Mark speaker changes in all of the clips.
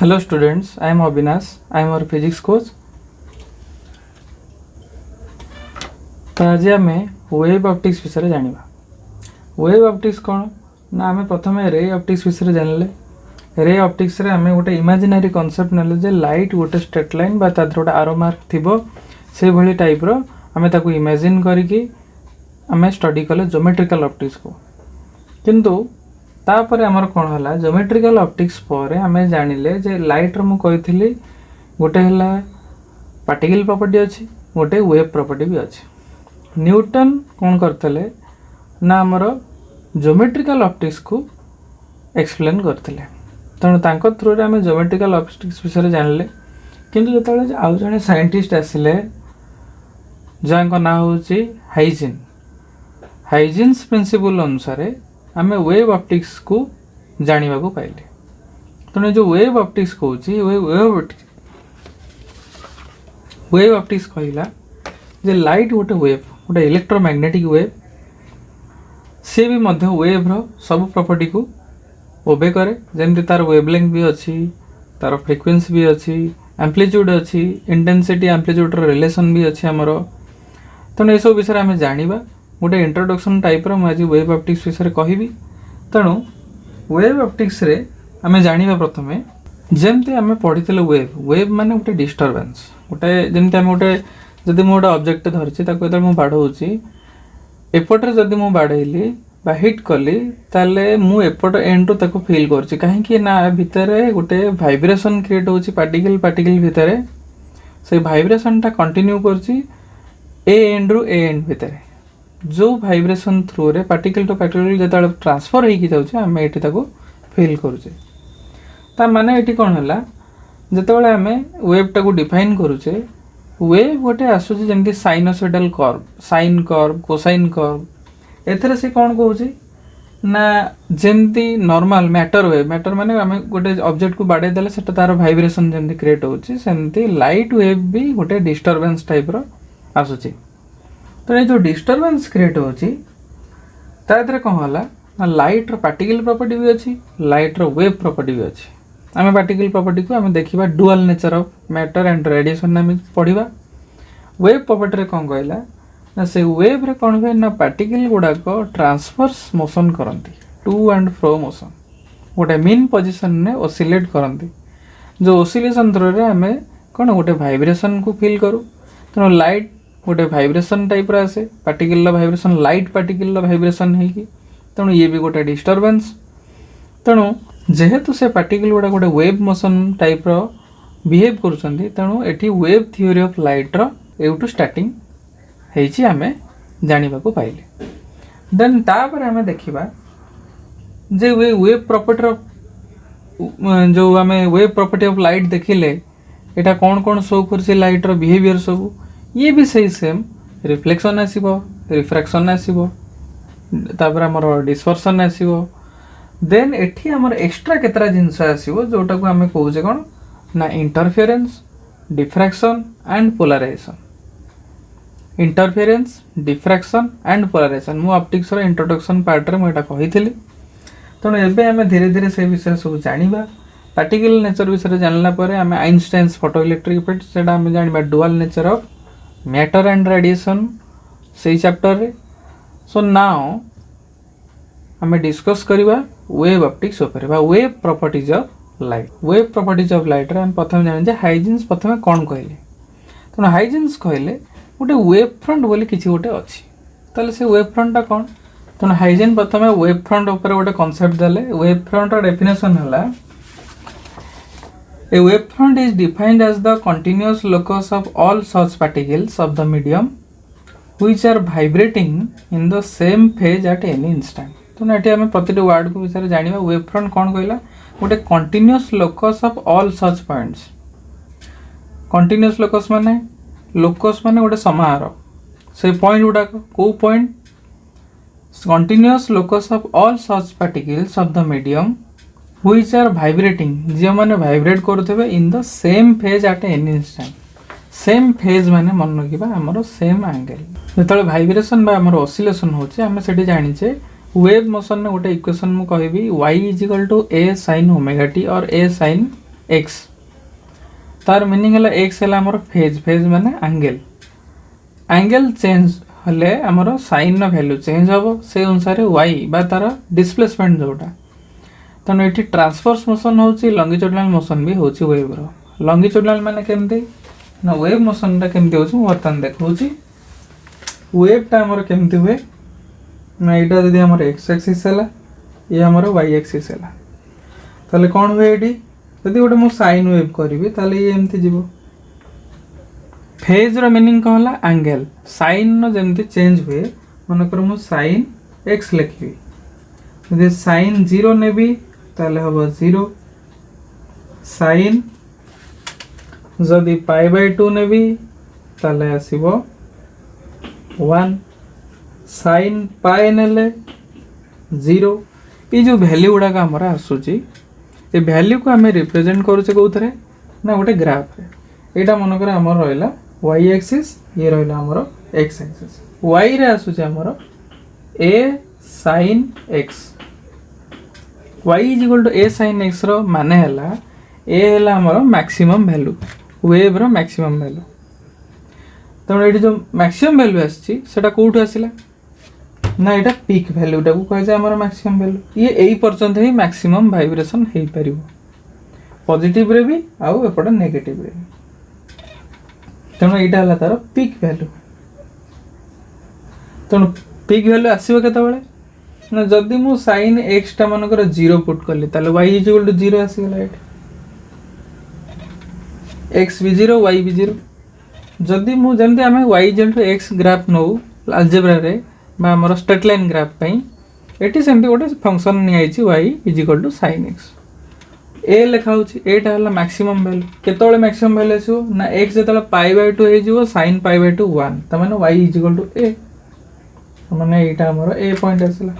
Speaker 1: Hello students, I am Abhinash. I am our physics coach. तो आज आम wave optics विषय जानिबा। वेव ऑप्टिक्स कौन ना आम प्रथम रे ऑप्टिक्स विषय जानले। रे ऑप्टिक्स रे आम गोटे इमेजिनरी कॉन्सेप्ट नेले जे लाइट गोटे स्ट्रेट लाइन बा तादर गोटे आरो मार्क थिबो से भली टाइप रो आम ताकू इमेजिन करिकि आम स्टडी कले ज्योमेट्रिकल ऑप्टिक्स को। किंतु तापर आमर कौन है ज्योमेट्रिकल ऑप्टिक्स पर आम जानिले जे लाइट रो मु कहिथिली गोटे हला पार्टिकल प्रॉपर्टी अच्छी गोटे वेव प्रॉपर्टी भी अच्छी। न्यूटन कौन करते ना आमर ज्योमेट्रिकल ऑप्टिक्स को एक्सप्लेन करते तेणु थ्रू रे आम ज्योमेट्रिकल ऑप्टिक्स विषय जानले। किंतु जो आउ जड़े साइंटिस्ट आसिले जहाँ ना हूँ हाइजिन्स प्रिंसिपल अनुसार आम वेव ऑप्टिक्स को जानिबा को पाइले। तेणु जो वेव ऑप्टिक्स कहूँ वेव ऑप्टिक्स कहला जे लाइट गोटे वेव गोटे इलेक्ट्रोमैग्नेटिक वेव सी भी मध्य वेव रो सब प्रॉपर्टी को ओबे करे। जमती तार वेवलेंथ भी अच्छी तार फ्रिक्वेंसी भी अच्छी एम्प्लीट्यूड अच्छी इंटेंसिटी एम्प्लीट्यूड रिलेशन भी अच्छी आमर। तेणु ये सब विषय आम जानिबा गोटे इंट्रोडक्शन टाइप रो आज वेव ऑप्टिक्स विषय कहबी। तेणु वेव ऑप्टिक्स रे आम जानिबा प्रथमे जमती आम पढ़ी वेव माने गोटे डिस्टर्बेंस गोटे जमती आम गोटे जदि मु गोटे ऑब्जेक्ट धरछि ताको एतले मु बाढौछि एपटरे जदि मु बाढैली बा हिट कली ताले मु एपट एंड रो ताको फील करछि काहेकि ना भितरे गोटे वाइब्रेशन क्रिएट होछि पार्टिकल भितरे से वाइब्रेशन टा कंटिन्यू करछि A and row A and भितरे जो वाइब्रेशन थ्रू रे पार्टिकल टू पार्टिकल जेता ट्रांसफर होई कि जाउछि आम एठी ताको फील करूचे। ता माने एठी कोन हला जेतेबेले आम वेव टाको डिफाइन करूचे वेव गोटे आसुची जेमति sinusoidal curve sine curve cosine curve एथरे से कोन कहूची ना जेमति नॉर्मल मैटर माने आम गोटे ऑब्जेक्ट को बाडे देले सेटा तार वाइब्रेशन जेमति क्रिएट होची सेमति लाइट वेव भी गोटे डिस्टर्बेंस टाइप रो आसुची। तो ये जो डिस्टर्बेंस क्रिएट होची तादरे कौन होला ना लाइट रो पार्टिकल प्रॉपर्टी भी अच्छी लाइट रो वेव प्रॉपर्टी भी अच्छी। आम पार्टिकल प्रॉपर्टी को आम देखा dual nature of matter and radiation आम पढ़ा। वेव प्रॉपर्टी रे कौन कहला ना से वेव रे कौन हुए ना पार्टिकल गुड़ाक ट्रांसफर्स मोशन करती टू एंड फ्रो मोशन गोटे मीन पोजिशन ने ओसिलेट करती जो ओसिलेशन थ्रू रे आम कौन गोटे वाइब्रेशन को फील करूँ। तेणु लाइट गोटे वाइब्रेशन टाइप रा आसे particle vibration light particle vibration है कि तेणु ये भी गोटे डिस्टर्बेंस। तेणु जेहेतु से पार्टिकल गुड़ा गोटे वेव मोशन टाइप रो बिहेव करुछंती तेणु एठी वेव थ्योरी ऑफ लाइट रो एउटू स्टार्टिंग हेछि आमे जानिबा को पाइले। देन तापर आमे देखिबा जे वेव प्रॉपर्टी रो जो आमे वेव प्रॉपर्टी ऑफ लाइट देखिले एटा कोन कोन शो करछि लाइट रो बिहेवियर सब ये भी सही सेम रिफ्लेक्शन आसीबो रिफ्रैक्शन आसीबो तापर हमर डिस्पर्शन आसीबो देन एठी हमर एक्स्ट्रा केतरा जिंस आसीबो जोटा को हमें कहूजे कोन ना interference diffraction and polarization. Interference diffraction and polarization मु ऑप्टिक्स रो इंट्रोडक्शन पार्ट रे मु एटा कहिथिली। तेणु एबे हमें धीरे धीरे से विषय सब जानिबा पार्टिकल नेचर विषय जानला परे हमें आइंस्टाइन्स फोटो इलेक्ट्रिक इफेक्ट सेटा हमें जानिबा dual nature of matter and radiation से चैप्टर रे। सो नाउ हमें डिस्कस करिबा वेव ऑप्टिक्स ऊपर बा wave properties of light. Wave properties of light रे हम प्रथम जानि जे हाइजिन्स प्रथम कोन कहले तनो हाइजिन्स कहले गोटे वेव फ्रंट बोली किछि गोटे अछि तले से वेव फ्रंट ता कोन तनो हाइजिन प्रथम वेव फ्रंट ऊपर गोटे कांसेप्ट देले। वेव फ्रंट रो डेफिनेशन हला A wavefront is defined as the continuous locus of all such particles of the medium which are vibrating in the same phase at any instant। तो नाटी हमें प्रतिटी word को विषय जानिबा wave front कोन कहला गोटे continuous locus of all such points. Continuous locus माने गोटे समाहार से पॉइंट गुडा को point continuous locus of all such particles of the medium which are vibrating जो माने वाइब्रेट करथबे in the same phase at any instant. Same phase माने मन रखिबा हमरो सेम एंगल जेतले वाइब्रेशन बा हमरो ऑसिलेशन होचे हमें सेठी जानिचे वेव मोशन ने गोटे इक्वेशन मु कहबी y = a sin omega t और a sin एक्स तार मीनिंग है एक्स है आमर फेज फेज माने एंगल चेंज हेले आमर साइन वैल्यू चेंज हम से अनुसार वाई बा तार डिस्प्लेसमेंट जोटा तेणु ये ट्रांसफर्स मोशन होची लंगिट्यूडिनल मोशन भी होची वेव रो लंगिट्यूडिनल माने केमती ना वेव मोशन टा केमती होची बर्तमान देखौची वेव टा हमर केमती हुए ना एटा यदि हमर एक्स एक्सिस हैला ये हमर वाई एक्सिस हैला ताले कोन हुए एडी यदि गोटे मु साइन वेव करबी ताले ये एमती जीवो फेज रो मीनिंग कहला एंगल साइन न जेमती चेंज हुए मनकर मु साइन एक्स लिखबी यदि साइन 0 नेबी ताले हबो 0 साइन जदि π/2 नेबी ताले आसीबो 1 साइन पाए नेले 0 ये जो वैल्यू गुड़ाक आमर आसूची ये वैल्यू को आम रिप्रेजेंट करुचे कौन ना गोटे ग्राफ रे यहाँ मनकर आमर रहा वाई एक्सिस ये रहा आमर एक्स एक्सिस वाई रे आसूचे आमर A sine X Y is equal to A sine X रो माने हैला ए हैला आमर मैक्सिमम वैल्यू वेव रो मैक्सिमम वैल्यू तेणु ये जो मैक्सिमम वैल्यू आसी सेटा कोठु आसिला ना यहाँ पीक वैल्यू टाक कहुए आम मैक्सिमम वैल्यू ये यही पर्यंत ही मैक्सिमम वाइब्रेशन हो पार पॉजिटिव रे भी आउ एपटे नेगेटिव रे तेणु यहाँ है तार पीक वैल्यू तेणु पीक वैल्यू आसो केतबेले ना जदि मु साइन एक्स टा मनकर 0 पुट कली ताले y इज इक्वल टू 0 आसीगला एठी x भी 0 y भी 0 जदि मु जेमते आमे y equal to x graph नो अलजेब्रा रे बा हमर स्ट्रेट लाइन ग्राफ पई एटी सेमती गोटे फंक्शन नि आइछि y is equal to sin x ए लिखा होछि एटा हला मैक्सिमम वैल्यू केतोले मैक्सिमम वैल्यू आछो ना x जेतोले π/2 हे जिवो sin π/2 1 त माने y is equal to a माने एटा हमर a पॉइंट आसिला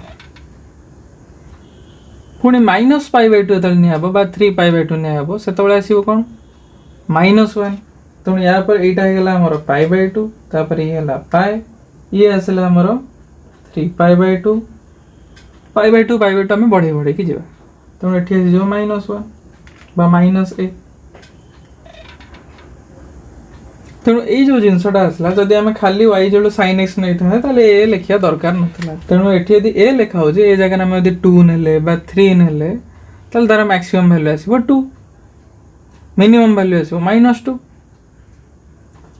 Speaker 1: पुणी माइनस π/2 जेतोले नि हबो बा 3π/2 नि हबो सेतोले आसीबो कोन -1 तेणु या पर एटा हे गेला हमर π/2 तापर ये हला π ये आसिला हमर 3π/2 π/2 आम बढ़े बढ़े कि जावा तेणु ये -1 बा -a तेणु ये जो जिनसटा आसला जदि आम खाली y जो sin x नहीं था ताले ए लिखिया दरकार नथला तेणु एठी यदि ए लिखा हो जे ए जगह हम यदि 2 नेले बा 3 नेले ताले तार मैक्सिमम वैल्यू आसीबो 2 मिनिमम वैल्यू आसीबो -2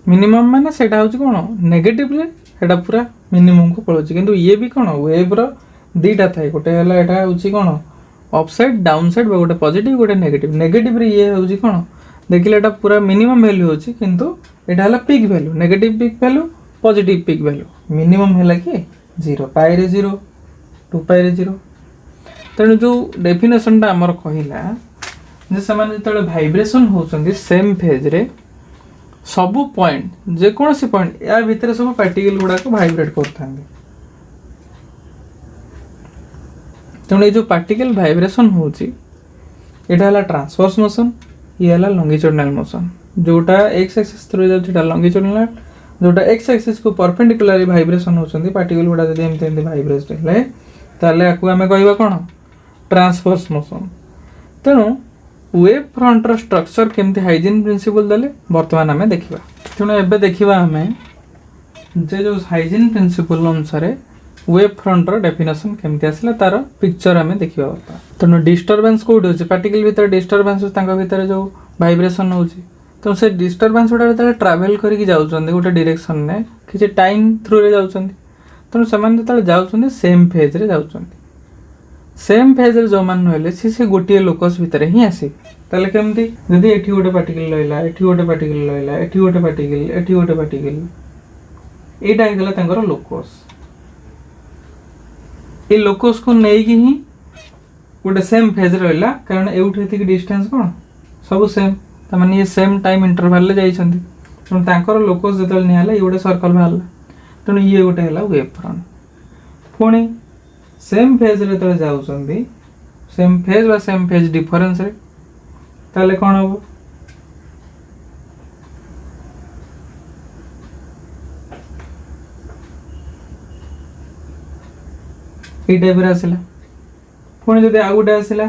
Speaker 1: मिनिमम माने सेटा होची कोन नेगेटिव रे एटा पूरा मिनिमम को पळोची किंतु ये भी कोन वेव रो दीटा थाए गोटे हला एटा होची कोन अपसाइड डाउन साइड गोटे पॉजिटिव गोटे नेगेटिव नेगेटिव रे ये होची कोन देखिले एटा पूरा मिनिमम वैल्यू होची किंतु एटा हला peak value negative peak value positive peak value minimum हला कि 0 पाई रे 0 2 पाई रे 0 तेणु जो डेफिनेशन टा हमर कहिला जे समान जतले वाइब्रेशन होचंदी सेम फेज रे सबु पॉइंट जे कोनसी पॉइंट या भीतर सब पार्टिकल गुडा को वाइब्रेट करथांगे तेणु ये जो पार्टिकल वाइब्रेशन होची एटा हला ट्रांसवर्स मोशन ये हला लॉन्गिट्यूडिनल मोशन जोटा एक्स एक्सिस थ्रू जाउटा लॉन्गिट्यूडिनल जोटा एक्स एक्सिस को परपेंडिकुलरली वाइब्रेशन होचंदी पार्टिकल गुडा जदि एमते एमते वाइब्रेट हेले ताले आकु हमें कहबा कोन ट्रांसवर्स मोशन तेणु वेव फ्रंट रो स्ट्रक्चर केमती हाइजीन प्रिंसिपल दले वर्तमान हमें देखिबा तेणु एबे देखिबा हमें जे जो हाइजीन प्रिंसिपल अनुसार वेव फ्रंट रो डेफिनेशन केमती आसला तार पिक्चर हमें देखिबा वर्तमान तेणु डिस्टरबेंस कोड होची पार्टिकल भीतर डिस्टरबेंस तांका भीतर जो वाइब्रेशन होची तो से डिस्टरबेंस गुडा जतले ट्रैवल करिक जाउचंदी गोटे डायरेक्शन ने किछि टाइम थ्रू रे जाउचंदी तेणु समान जतले जाउचंदी सेम फेज रे जाउचंदी सेम फेज रे जो मान रहले से गोटे लोकस भीतर ही आसी ताले केमती यदि एठी गोटे पार्टिकल रहला एठी गोटे पार्टिकल रहला एठी गोटे पार्टिकल एठी गोटे पार्टिकल एटा हे गला तांकर लोकस ए लोकस को नै कि ही गोटे सेम फेज रहला कारण एउठी एतिक डिस्टेंस कोन सब सेम त माने ये सेम टाइम इंटरवल ले जाई छथि त तांकर लोकस जतल नि हला ये गोटे सर्कल भाला तने ये गोटे हला वेव फ्रंट पुणी सेम फेज रे तले जाउछंदी सेम फेज डिफरेंस रे ताले कोन हो ए टाइप रे आसिला पुणी जदि आ गोटे आसिला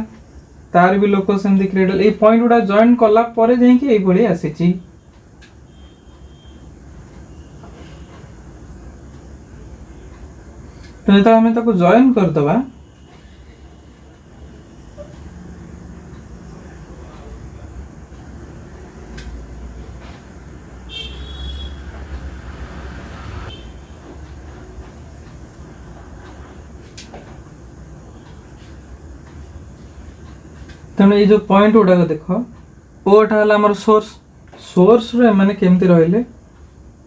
Speaker 1: तार भी लोक सेमती क्रिएट ए पॉइंट गुडा जॉइन कला परे जाई कि एई भली आसीची तो जेता हमें ताको जॉइन कर दबा तेणु ये जो पॉइंट गुड़ाक देख ओटा है आम सोर्स सोर्स मैंने केमती रहिले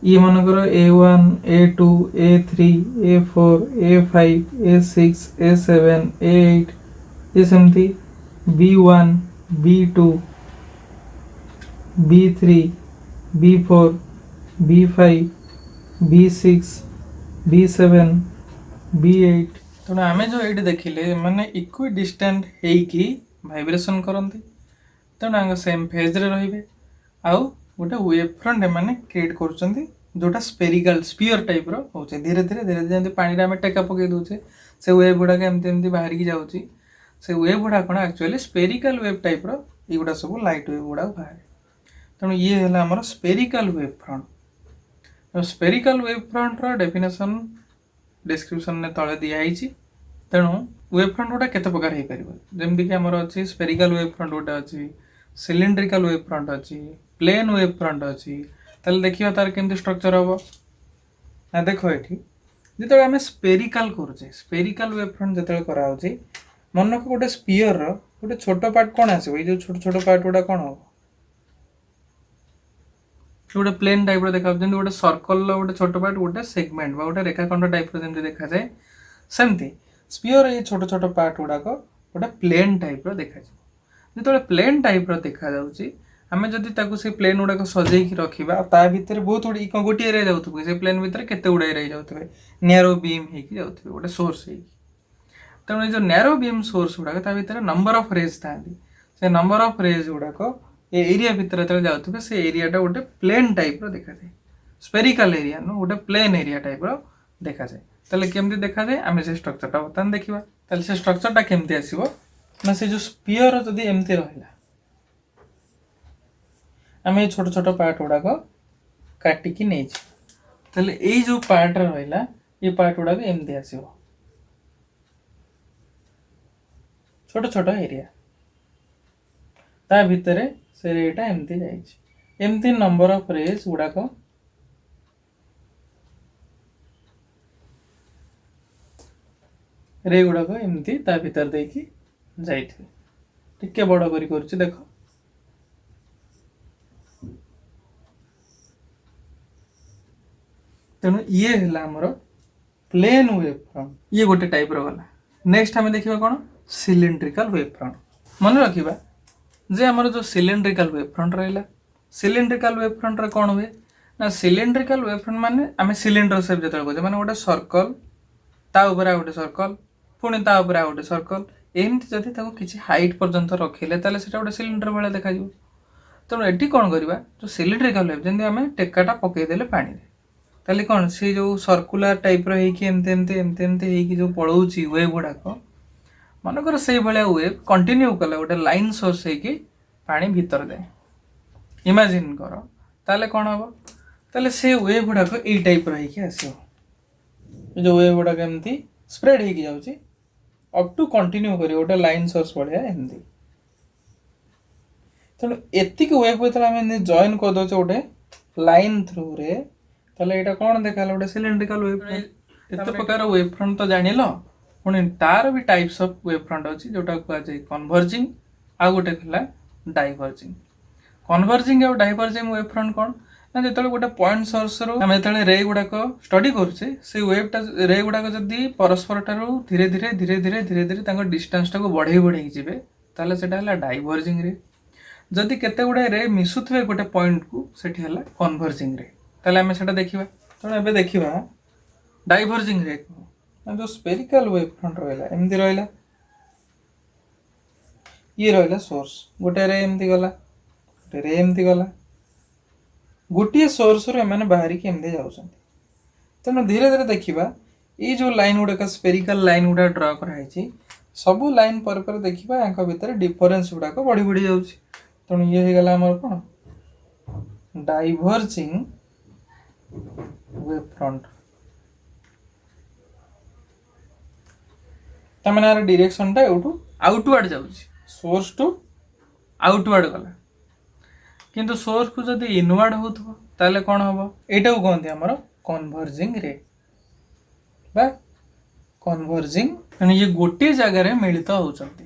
Speaker 1: ये मनकर A1 A2 A3 A4 A5 A6 A7 A8 ये सेमती B1 B2 B3 B4 B5 B6 B7 B8 तेणु आम जो ये देखिले मैंने इक्वी डिस्टेंट होइकी भाइब्रेशन करती तेणु सेम फेज रे रहिबे आउ गोटे वेव फ्रंट मैंने क्रिएट कर जोटा स्पेरिकल स्पीयर टाइप रो होचे धीरे धीरे धीरे धीरे पानी रे टेका पकई दूचे से वेव गुड़ाक एमती एमती बाहर की जाऊँगी से वेव गुड़ा कौन एक्चुअली स्पेरिकल वेव टाइप रो युवा सब लाइट वेव गुड़ा बाहर तेणु ये है आमर spherical wave front spherical wave front रो डेफिनेशन डिस्क्रिप्शन ने तले दिखाई तेणु वेव फ्रंट गुटा केते प्रकार हो पार जमीक आमर अच्छी स्पेरिकल वेव फ्रंट गोटे अच्छी सिलिंड्रिकल वेव फ्रंट अच्छी प्लेन वेव फ्रंट अच्छी ताले देखिए तार केमती स्ट्रक्चर हम ना देख ये जो आम स्पेरिकल करुचे स्पेरिकल वेव फ्रंट जो कराऊँच मन को गोटे स्पीयर गोटे छोट पार्ट कौन आसो ये छोट छोट पार्ट गुड़ा कौन हम गोटे प्लेन टाइप देखा गोटे सर्कल गोटे छोट पार्ट गोटे सेगमेंट गोटे रेखाखंड टाइप जमी देखा जाए सेमती स्पीयर ये छोट छोट पार्ट गुड़ाक गोटे प्लेन टाइप देखा जो प्लेन टाइप देखा आम जदि से प्लेन गुड़ाक सजेक रखा ता भितर बहुत गुड़ी गोटे एरिया जाऊे से प्लेन भितर केते गुड़ा एरिया जाऊे नैरो बीम हो गोटे सोर्स हो तेणु जो नैरो बीम सोर्स गुड़ाक भितर नंबर ऑफ रेज था से नंबर ऑफ रेज गुड़ाक एरिया भितर जो जाऊे से एरियाटा गोटे प्लेन टाइप देखा जाए स्पेरिकल एरिया नु गोटे प्लेन एरिया टाइप देखा जाए ताले केमती देखा जाए आम से स्ट्रक्चरटा बर्तमान देखा ताले से स्ट्रक्चरटा केमती आसीबो ना से जो स्पीयर जदि एमती रहिला आम ये छोट छोट पार्ट गुड़ाक काटिकी नहीं ताले ये जो पार्ट रहिला ये पार्ट गुड़ाक एमती आसीबो छोट छोट एरिया ता भितर से रेटा एमती जाइछि एमती नंबर ऑफ रेज गुड़ाक रे गुड़ाक एमती ता भीतर देकी जाइथिबे टिके बड़ करी करछि देखो तेणु ये है आमर प्लेन वेव फ्रंट ये गोटे टाइप रो गला नेक्स्ट हमें देखिबा कोन सिलिंड्रिकल वेव फ्रंट मन रखिबा जे आमर जो सिलिंड्रिकल वेव फ्रंट रहिला सिलिंड्रिकल वेव फ्रंट रे कोन हुए ना सिलिंड्रिकल वेव फ्रंट माने आमे सिलिंडर शेप जतल कहजे माने गोटे सर्कल ता ऊपर गोटे सर्कल पुणी ता ऊपर गोटे सर्कल एमती जदि ताको किछि हाइट पर्यंत रखिले ताले सेटा गोटे सिलिंडर भाया देखा जिवो तेणु एटी कौन करवा जो सिलिंड्रिकल वेव जमी आम टेकाटा पकईदे पानी रे ताले कौन से जो सर्कुलर टाइप रही एमती एमती एमती एमती जो पड़ोची वेव गुड़ाक मनकर से भाया वेव कंटिन्यू कला गोटे लाइन सोर्स होगी पानी भीतर जाए इमेजिन कर ताले कौन हम ताले से वेव गुड़ाक ये टाइप रही आसो जो वेव गुड़ाक एमती स्प्रेड हो जाऊँगी अप टू कंटिन्यू कर गोटे लाइन सोर्स भाया एमती तेणु एतिक वेव जो आम जॉइन करदे गोटे लाइन थ्रू रे ताले एटा कौन देखा गोटे सिलिंड्रिकल वेव एत प्रकार वेव फ्रंट तो जानिल पुणी तार भी टाइप्स ऑफ वेव फ्रंट अच्छी जोटा कहुए कन्वर्जिंग आ गोटे डाइवर्जिंग कन्वर्जिंग और डाइवर्जिंग वेव फ्रंट कौन ना जो गोटे पॉइंट सोर्स आम जो रे गुड़ाक स्टडी करुचे से वेवटा रे गुड़ाक जदि परस्पर ठारू धीरे धीरे धीरे धीरे धीरे धीरे डिस्टेंस टाक बढ़े बढ़े जाए ताले सेटा है डाइवर्जिंग रे जदि केते गुडे रे मिसुथबे गोटे पॉइंट को सेठी हला कन्वर्जिंग रे ताले हमें सेटा देखिबा तो एबे देखिबा डाइवर्जिंग रे जो स्पेरिकल वेव फ्रंट रहला एमती रहला ये रहला सोर्स गोटे रे एमती गला गोटे रे एमती गला गोटे सोर्स रे माने बाहरी के एमती जाउछंती तेनो धीरे धीरे देखिबा ये जो लाइन गुडा का स्पेरिकल लाइन गुडा ड्रा करा है सबू लाइन पर देखा या भितर डिफरेन्स गुड़ाक बढ़ी बढ़ी जाऊँगी तेणु ये हो गला आमर कौन डाइवर्जिंग वेव फ्रंट तमें यार डायरेक्शन टा एठू आउटवर्ड जाऊँगी सोर्स टू आउटवर्ड गला किंतु सोर्स को जब इनवर्ड हो ताले कौन हम यहाँ को कहते आमर कन्वर्जिंग रे बा कन्वर्जिंग ये गोटे जगार मिलित होती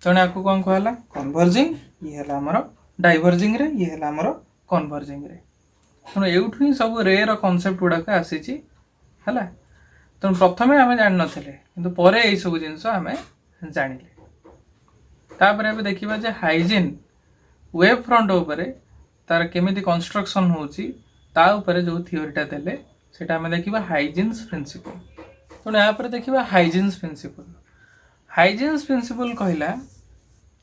Speaker 1: तेणु आपको कौन कहला कन्वर्जिंग ये है आमर डाइवर्जिंग रे ये है आमर कन्वर्जिंग रे तेणु एठू ही सब रे कनसेप्ट गुड़ाक आसी है तेणु प्रथम आम जान नथिले किंतु परे यही सब जिनस आम जानिले तापर अब देखा जे हाइजीन वेव फ्रंट उपरे तार केमिति कंस्ट्रक्शन होची ता उपरे जो थियोरीटा देले सेटा हमें देखिबा हाइजीन्स प्रिंसिपल तेणु यहाँ पर देखिबा हाइजीन्स प्रिंसिपल कहला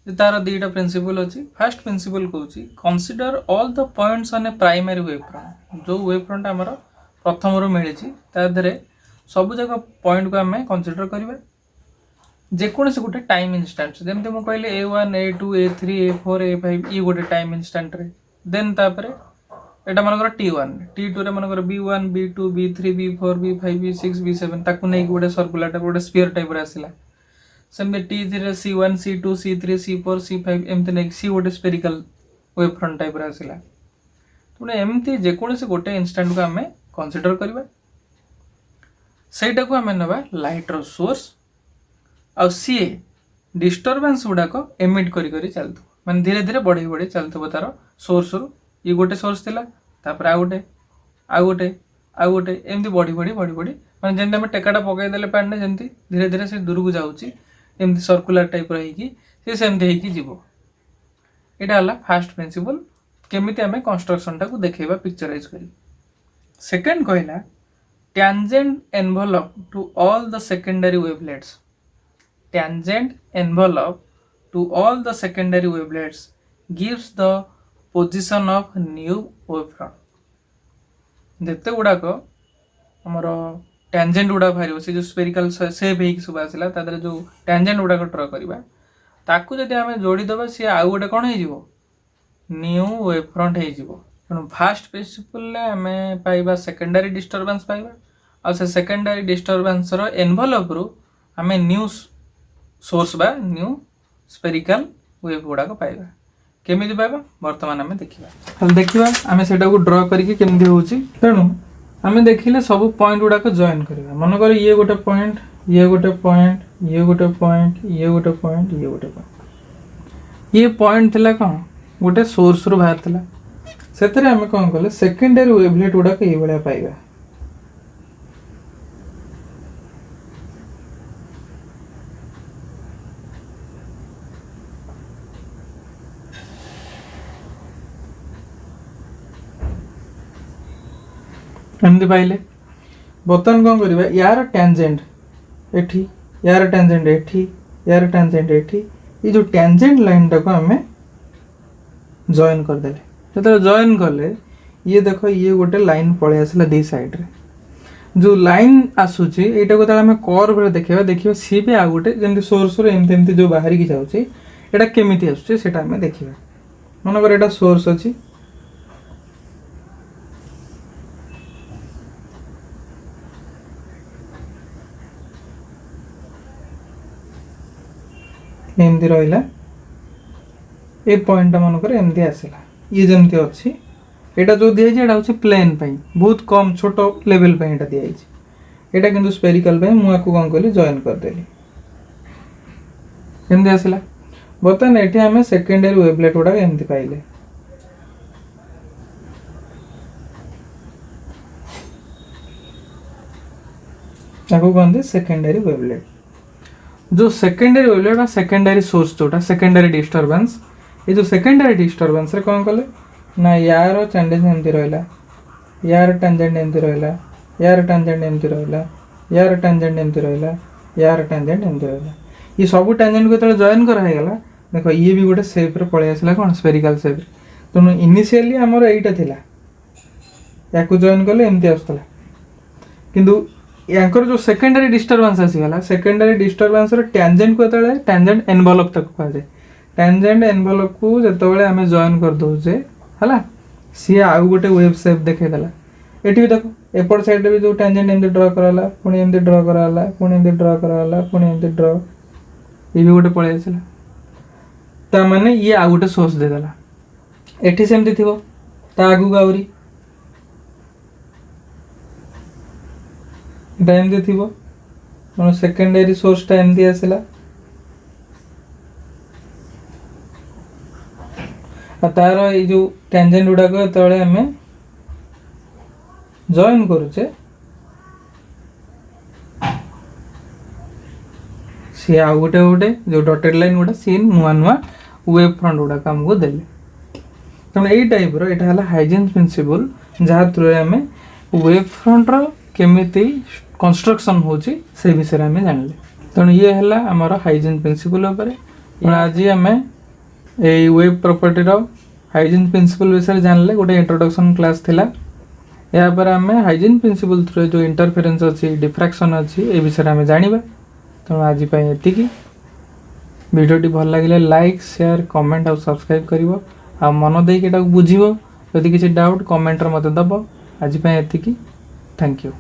Speaker 1: जे तार दुईटा प्रिंसिपल अच्छी फर्स्ट प्रिंसिपल कहूँ consider all the points on A primary wave front जो वेव फ्रंट आमर प्रथम रू मिली तादे सब जगह पॉइंट को आम कंसीडर करवा जेकोसी गोटे टाइम इनस्टांट जमी मुझे कहले A1 A2 A3 A4 A5 ये गोटे टाइम इनस्टांट रे देन तापर एटा मनकर T1 T2 रे मनकर B1 B2 B3 B4 B5 B6 B7 ताकू नहीं गोटे सर्कुलर टाइप गोटे स्फीयर टाइप रे आसिला सेम T3 रे C1 C2 C3 C4 C5 एमती नहीं सी गोटे स्फेरिकल वेव फ्रंट टाइप रे आसिला तुने एमती जेकोसी गोटे इनस्टांट को आम कंसीडर करबा सेटा को आम नबा लाइट रो सोर्स आ सी डिस्टर्बेंस गुड़ाक एमिट करी चलत माने धीरे धीरे बढ़ी बढ़ी चलते तार सोर्स रु ये गोटे सोर्स थिला तापर आ गोटे आ गोटे आ गोटे एमती बढ़ी बढ़ी बढ़ी बढ़ी माने जमी आम टेकाटा पकई देले पानी जमी धीरे धीरे से दूर को जाऊँगी एमती सर्कुलर टाइप रही सेमती होगी यहाँ फास्ट प्रिंसिपल केमिति आम कंस्ट्रक्शन टाक देखा पिक्चराइज करी सेकेंड कहला tangent envelope to all the secondary wavelets tangent envelope to all the secondary wavelets gives the position of new wavefront जिते गुड़ाक आमर टेंजेंट गुड़ा बाहर से जो स्पेरिकल सेप हो सब आसला जो टेंजेंट गुड़ाक ड्र करवा ताकू जब आम जोड़ीदे सी आउ गोटे कौन हो न्यू वेवफ्रंट हो तेणु फास्ट प्रिंसिपल आम पाइबा सेकेंडरी डिस्टर्बेंस पाइबा आ से सेकेंडरी डिस्टर्बेंस एनवलप रु आम न्यू सोर्स बा न्यू स्पेरिकल वेव गुड़ाक पाइबा केमिति पाइबा वर्तमान आम देखा आम से ड्र करके केमती होची तेणु आम देखिले सब पॉइंट गुड़ाक जॉइन करवा मनकर ये गोटे पॉइंट ये गोटे पॉइंट ये गोटे पॉइंट ये गोटे पॉइंट ये गोटे पॉइंट ये पॉइंट थिला कौन गोटे सोर्स रु बाहर थिला सेतरे आम कौन कले सेकेंडरी वेवलेट गुड़ाक ये भाया पाइबा एमती पाइले बर्तमान कौन करवा यार टेंजेंट एठी यार टेंजेंट एठी यार टेंजेंट एठी ये जो टेंजेंट लाइन टाक आम जॉइन करदे जो जॉइन कले ये देख ये गोटे लाइन पलि आसला दी साइड रे जो लाइन आसूची एटा को आम कर्व रे देखा देखिए सी भी आ गोटे जमी सोर्स एमती एमती जो बाहर की जाऊँगी एटा केमिति आसूची सेटा आम देखा मनकर एटा सोर्स अच्छी एमती रहा ए पॉइंट मनकर एमती आसला ये जमती अच्छी एटा जो दिखाई एटा हूँ प्लेन बहुत कम छोट लेवल एटा दिखाई एटा किंतु स्पेरिकल मुझे कौन कली जॉइन करदेली एमती आसला बर्तमान ये आम सेकेंडरी वेवलेट गुड़ा एमती पाइले कहते सेकेंडरी वेवलेट जो सेकेंडरी वेवलेट सेकेंडरी सोर्स जोटा सेकेंडरी डिस्टर्बेंस ये जो सेकेंडरी डिस्टर्बेंस रे कौन कले ना यार टेंजेंट एमती रहा यार टेंजेंट एमती रहा यार टेंजेंट एमती रहा यार टेंजेंट एमती रहा यार टेंजेंट एमती रहा ये सब टेंजेंट को जो जॉइन करागला देख ये भी गोटे सेप्रे पलि आसला कौन स्पेरिकल सेप्रे तेणु इनिशियली आमर यहीटा थिला या जॉइन कले एमती आसला किंतु यांकर जो सेकेंडरी डिस्टर्बेंस आसीगला सेकेंडरी डिस्टर्बेंस रो टेंजेंट को तळे टेंजेंट एनवेलप तक कहा जाए टेंजेंट एनवेलप को जतबेले आमे जॉइन कर दोजे हला सी आउ गोटे वेव शेप देखे देला एठी भी देखो एपट साइड भी जो टेंजेंट एमती ड्रा कराला पुणी एमती ड्रा कराला पुणी एमती ड्रा कराला पुणी एमती ड्रा ये भी गोटे पळे आछला ता माने ये आ गोटे सोर्स दे देला एठी सेमती थिबो ता आगु गाउरी ता एमती थिबो मन सेकेंडरी सोर्स ता एमती आसला तार ये जो टेंजेंट गुड़ाक तले आम जॉइन करुचे सी आउ गोटे गोटे जो डॉटेड लाइन गुड़ा सी नुआ नुआ वेव फ्रंट गुड़ाक आमको देले तेणु यही टाइप रहा हाइजीन प्रिंसिपल जहाँ थ्रू आम वेव फ्रंट केमिति कंस्ट्रक्शन होची से विषय आम जानले तेणु ये है आमर हाइजीन प्रिंसिपल आज आम ये वेब प्रॉपर्टी रो हाइजीन प्रिंसिपल विषय जानले गोटे इंट्रोडक्शन क्लास थिला या पर आम हाइजीन प्रिंसिपल थ्रू जो इंटरफेरेंस अच्छी डिफ्रैक्शन अच्छी ए विषय आम जानिबा तेणु आज एतिकी वीडियोटी भल लगे लाइक शेयर कमेंट और सब्सक्राइब करिवो आ मन देके एटा बुझिवो यदि किसी डाउट कमेंट रे मते दबो आज एतिकी थैंक यू।